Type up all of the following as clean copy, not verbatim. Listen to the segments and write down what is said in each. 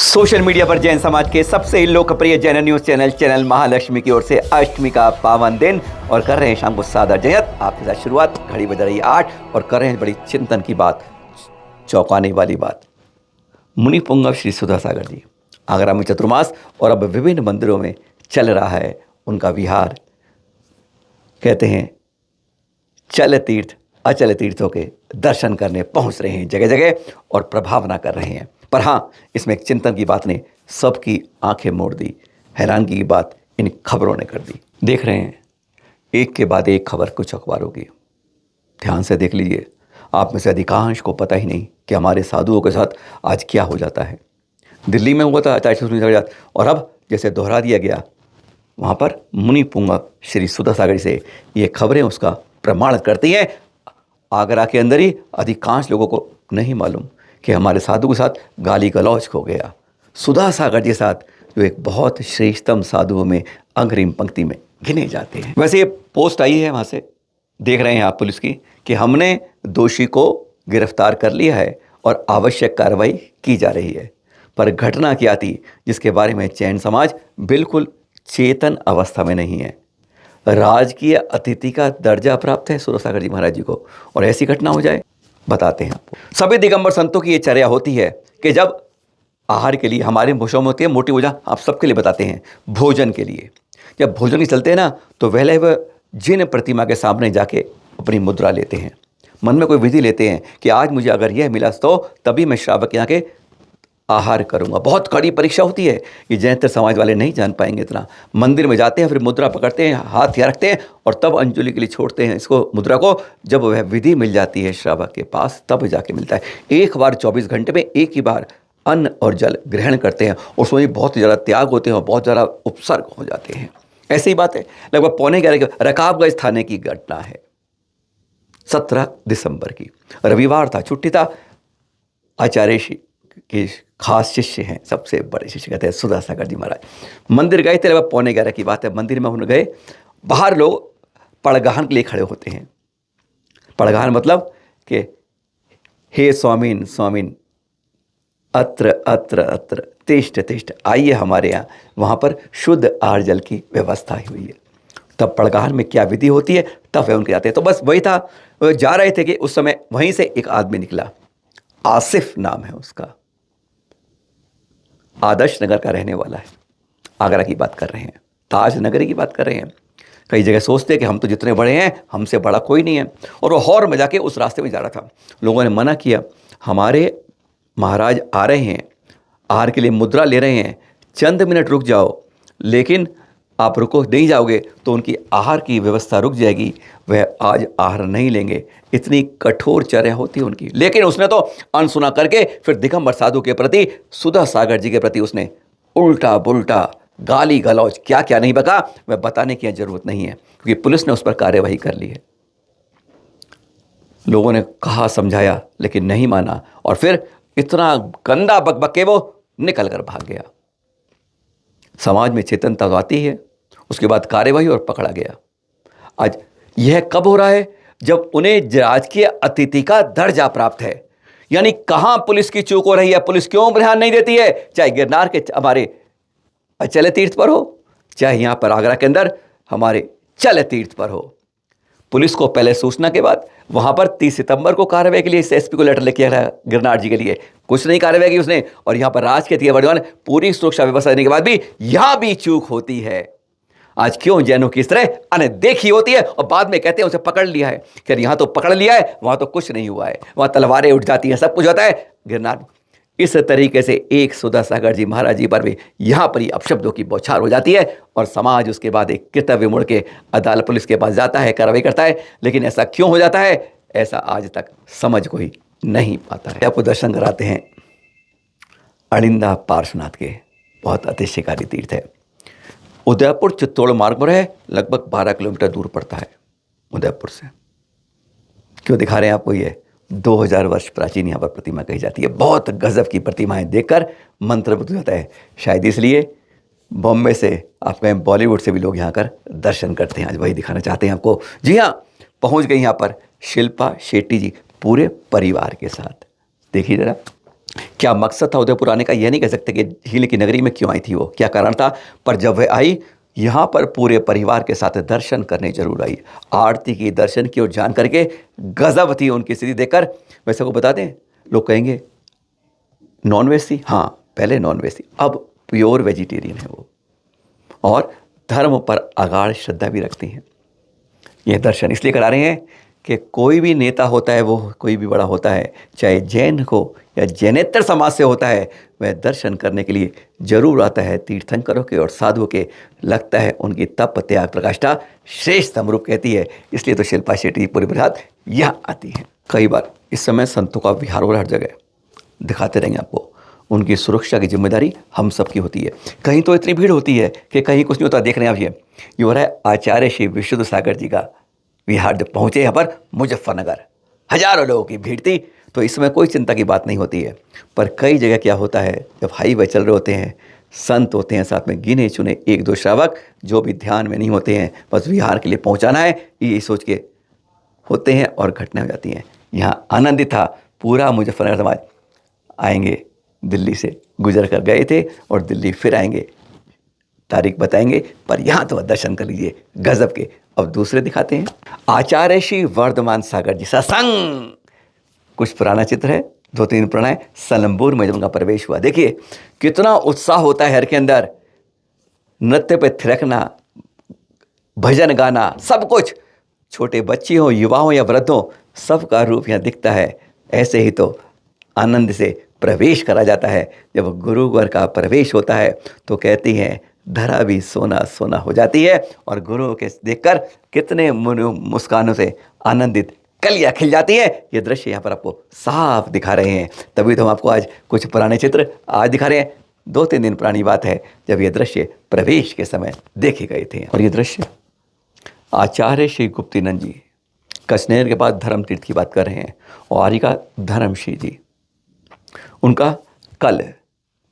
Social media पर जैन समाज के सबसे लोकप्रिय जैन न्यूज चैनल महालक्ष्मी की ओर से अष्टमी का पावन दिन और कर रहे हैं शाम को सादा जयत आपके साथ शुरुआत। घड़ी बज रही है 8 और कर रहे हैं बड़ी चिंतन की बात, चौंकाने वाली बात। मुनि पुंगव श्री सुधा सागर जी आगरा में चतुर्मास और अब विभिन्न मंदिरों में चल रहा है उनका विहार। कहते हैं चल तीर्थ अचल तीर्थों के दर्शन करने पहुंच रहे हैं जगह जगह और प्रभावना कर रहे हैं। पर हाँ, इसमें एक चिंतन की बात ने सबकी आंखें मोड़ दी। हैरानगी की बात इन खबरों ने कर दी। देख रहे हैं एक के बाद एक खबर कुछ अखबारों की। ध्यान से देख लीजिए, आप में से अधिकांश को पता ही नहीं कि हमारे साधुओं के साथ आज क्या हो जाता है। दिल्ली में हुआ था आचार्य और अब जैसे दोहरा दिया गया, वहाँ पर मुनि पुंगव श्री सुधा सागर से ये खबरें उसका प्रमाण करती हैं। आगरा के अंदर ही अधिकांश लोगों को नहीं मालूम कि हमारे साधु के साथ गाली गलौज हो गया। सुधा सागर के साथ जो एक बहुत श्रेष्ठतम साधुओं में अग्रिम पंक्ति में गिने जाते हैं। वैसे ये पोस्ट आई है वहाँ से, देख रहे हैं आप पुलिस की, कि हमने दोषी को गिरफ्तार कर लिया है और आवश्यक कार्रवाई की जा रही है। पर घटना क्या थी जिसके बारे में जैन समाज बिल्कुल चेतन अवस्था में नहीं है। राजकीय अतिथि का दर्जा प्राप्त है सुधा सागर जी महाराज जी को, और ऐसी घटना हो जाए। बताते हैं आपको। सभी दिगंबर संतों की ये चर्या होती है कि जब आहार के लिए हमारे मुशों में होती है मोटी पूजा, आप सबके लिए बताते हैं, भोजन के लिए जब भोजन के चलते हैं ना, तो वह वह जिन प्रतिमा के सामने जाके अपनी मुद्रा लेते हैं, मन में कोई विधि लेते हैं कि आज मुझे अगर यह मिला तो तभी मैं श्रावक यहाँ के आहार करूंगा। बहुत कड़ी परीक्षा होती है, ये जैन समाज वाले नहीं जान पाएंगे इतना। मंदिर में जाते हैं, फिर मुद्रा पकड़ते हैं, हाथ यहाँ रखते हैं और तब अंजलि के लिए छोड़ते हैं इसको मुद्रा को। जब वह विधि मिल जाती है श्रावक के पास तब जाके मिलता है। एक बार 24 घंटे में एक ही बार अन्न और जल ग्रहण करते हैं, उसमें बहुत ज़्यादा त्याग होते हैं और बहुत ज़्यादा उपसर्ग हो जाते हैं। ऐसी ही बात है, लगभग 11:15 रकाबगंज थाने की घटना है। 17 दिसंबर की रविवार था, छुट्टी था। आचार्य के खास शिष्य हैं, सबसे बड़े शिष्य कहते हैं सुधा सागर जी महाराज। मंदिर गए थे, लगभग 11:15 की बात है। मंदिर में उन्होंने गए, बाहर लोग पड़गाहन के लिए खड़े होते हैं। पड़गाहन मतलब कि हे स्वामीन स्वामीन अत्र अत्र अत्र तिष्ठ तिष्ठ, आइए हमारे यहाँ। वहाँ पर शुद्ध आहार जल की व्यवस्था हुई है। तब पड़गाहन में क्या विधि होती है तब वह उनके जाते हैं। तो बस वही था, वो जा रहे थे कि उस समय वहीं से एक आदमी निकला, आसिफ नाम है उसका, आदर्श नगर का रहने वाला है। आगरा की बात कर रहे हैं, ताज नगरी की बात कर रहे हैं। कई जगह सोचते हैं कि हम तो जितने बड़े हैं हमसे बड़ा कोई नहीं है, और वो हौर में जाके उस रास्ते में जा रहा था। लोगों ने मना किया, हमारे महाराज आ रहे हैं, आहार के लिए मुद्रा ले रहे हैं, चंद मिनट रुक जाओ। लेकिन आप रुको नहीं जाओगे तो उनकी आहार की व्यवस्था रुक जाएगी, वह आज आहार नहीं लेंगे। इतनी कठोर चर्या होती है उनकी। लेकिन उसने तो अनसुना करके फिर दिगंबर साधु के प्रति, सुधा सागर जी के प्रति उसने उल्टा बुल्टा गाली गलौज क्या क्या नहीं बका, वह बताने की जरूरत नहीं है, क्योंकि पुलिस ने उस पर कार्यवाही कर ली है। लोगों ने कहा, समझाया, लेकिन नहीं माना, और फिर इतना गंदा बकबक के वो निकल कर भाग गया। समाज में चेतनता तो आती है, उसके बाद कार्यवाही और पकड़ा गया। आज यह कब हो रहा है? जब उन्हें राजकीय अतिथि का दर्जा प्राप्त है। यानी कहां पुलिस की चूक हो रही है, पुलिस क्यों ध्यान नहीं देती है? चाहे गिरनार के हमारे अचल तीर्थ पर हो, चाहे यहां पर आगरा के अंदर हमारे चल तीर्थ पर हो। पुलिस को पहले सूचना के बाद वहां पर 30 सितंबर को कार्रवाई के लिए एसपी को लेटर लिखा है गिरनार जी के लिए, कुछ नहीं कार्रवाई की उसने। और यहां पर राजकीय वर्धमान पूरी सुरक्षा व्यवस्था देने के बाद भी यहां भी चूक होती है। आज क्यों जैनों की इस तरह अनदेखी होती है और बाद में कहते हैं उसे पकड़ लिया है। खैर यहां तो पकड़ लिया है, वहां तो कुछ नहीं हुआ है, वहां तलवारें उठ जाती हैं, सब कुछ होता है गिरनार। इस तरीके से एक सुधा सागर जी महाराज जी पर भी यहां पर ही अपशब्दों की बौछार हो जाती है, और समाज उसके बाद एक कृतव्य मुड़ के अदालत पुलिस के पास जाता है, कार्रवाई करता है। लेकिन ऐसा क्यों हो जाता है, ऐसा आज तक समझ कोई नहीं पाता है। आपको दर्शन कराते हैं अड़िंदा पार्श्वनाथ के, बहुत अतिशयकारी तीर्थ है। उदयपुर चित्तौड़ मार्ग पर है, लगभग 12 किलोमीटर दूर पड़ता है उदयपुर से। क्यों दिखा रहे हैं आपको? ये 2000 वर्ष प्राचीन यहाँ पर प्रतिमा कही जाती है। बहुत गजब की प्रतिमाएं देखकर मंत्रमुग्ध होता है। शायद इसलिए बॉम्बे से, आप कहें बॉलीवुड से भी लोग यहाँ कर दर्शन करते हैं। आज वही दिखाना चाहते हैं आपको। जी हाँ, पहुँच गई यहाँ पर शिल्पा शेट्टी जी पूरे परिवार के साथ। देखिए जरा, क्या मकसद था उदयपुर आने का, यह नहीं कह सकते कि झील की नगरी में क्यों आई थी, वो क्या कारण था, पर जब वह आई यहाँ पर पूरे परिवार के साथ दर्शन करने जरूर आई। आरती की, दर्शन की, और जान करके गजब थी उनकी स्थिति देखकर। वैसे को बता दें, लोग कहेंगे नॉनवेज थी, हाँ पहले नॉनवेज थी, अब प्योर वेजिटेरियन है वो, और धर्म पर अगाध श्रद्धा भी रखती हैं। ये दर्शन इसलिए करा रहे हैं कि कोई भी नेता होता है, वो कोई भी बड़ा होता है, चाहे जैन हो या जैनेतर समाज से होता है, वह दर्शन करने के लिए जरूर आता है तीर्थंकरों के और साधुओं के। लगता है उनकी तप त्याग प्रकाष्ठा श्रेष्ठ समरूप कहती है, इसलिए तो शिल्पा शेट्टी पूरी बरात यहाँ आती है। कई बार इस समय संतों का विहार हो रहा हर जगह, दिखाते रहेंगे आपको। उनकी सुरक्षा की जिम्मेदारी हम सब की होती है। कहीं तो इतनी भीड़ होती है कि कहीं कुछ नहीं होता। देख रहे हैं आप, ये हो रहा है आचार्य श्री विशुद्ध सागर जी का विहार। जब पहुँचे यहाँ पर मुजफ्फरनगर, हजारों लोगों की भीड़ थी, तो इसमें कोई चिंता की बात नहीं होती है। पर कई जगह क्या होता है, जब हाईवे चल रहे होते हैं, संत होते हैं साथ में, गिने चुने एक दो श्रावक जो भी ध्यान में नहीं होते हैं, बस विहार के लिए पहुँचाना है ये सोच के होते हैं, और घटना हो जाती हैं। यहाँ आनंदित था पूरा मुजफ्फरनगर समाज। आएंगे, दिल्ली से गुजर कर गए थे और दिल्ली फिर आएंगे, तारीख बताएंगे, पर यहाँ तो दर्शन कर लीजिए गजब के। अब दूसरे दिखाते हैं, आचार्य श्री वर्धमान सागर जी सत्संग। कुछ पुराना चित्र है, 2-3 पुराना है। सलमपुर में जब उनका प्रवेश हुआ, देखिए कितना उत्साह होता है हर के अंदर, नृत्य पे थिरकना, भजन गाना, सब कुछ। छोटे बच्चे हों, युवा हों या वृद्ध हों, सबका रूप यहाँ दिखता है। ऐसे ही तो आनंद से प्रवेश करा जाता है। जब गुरुवर का प्रवेश होता है तो कहती हैं धरा भी सोना सोना हो जाती है, और गुरु के देखकर कितने मुस्कानों से आनंदित कलियां खिल जाती है। ये दृश्य यहाँ पर आपको साफ दिखा रहे हैं। तभी तो हम आपको आज कुछ पुराने चित्र आज दिखा रहे हैं। 2-3 दिन पुरानी बात है जब ये दृश्य प्रवेश के समय देखे गए थे। और ये दृश्य आचार्य श्री गुप्तीनंद जी कश्मीर के पास धर्म तीर्थ की बात कर रहे हैं, और आरिका धर्मश्री जी, उनका कल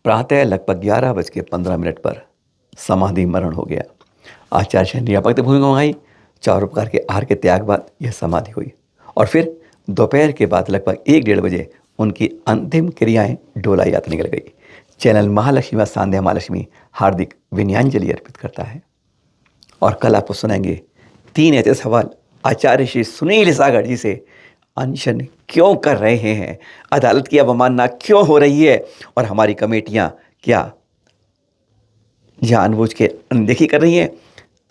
प्रातः लगभग 11:15 पर समाधि मरण हो गया। आचार्य ने निरापत्ति भूमि मंगाई, 4 प्रकार के आहार के त्याग बाद यह समाधि हुई, और फिर दोपहर के बाद लगभग 1-1:30 बजे उनकी अंतिम क्रियाएं डोला यात्रा निकल गई। चैनल महालक्ष्मी व सांध्या महालक्ष्मी हार्दिक विनयांजलि अर्पित करता है। और कल आपको सुनाएंगे 3 ऐसे सवाल आचार्य श्री सुनील सागर जी से। अनशन क्यों कर रहे हैं, अदालत की अवमानना क्यों हो रही है, और हमारी कमेटियां क्या जानबूझ के अनदेखी कर रही हैं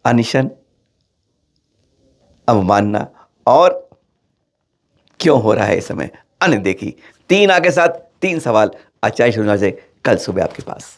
अनशन, अवमानना, और क्यों हो रहा है इस समय अनदेखी। 3 आगे साथ 3 सवाल आचार्य श्री से कल सुबह आपके पास।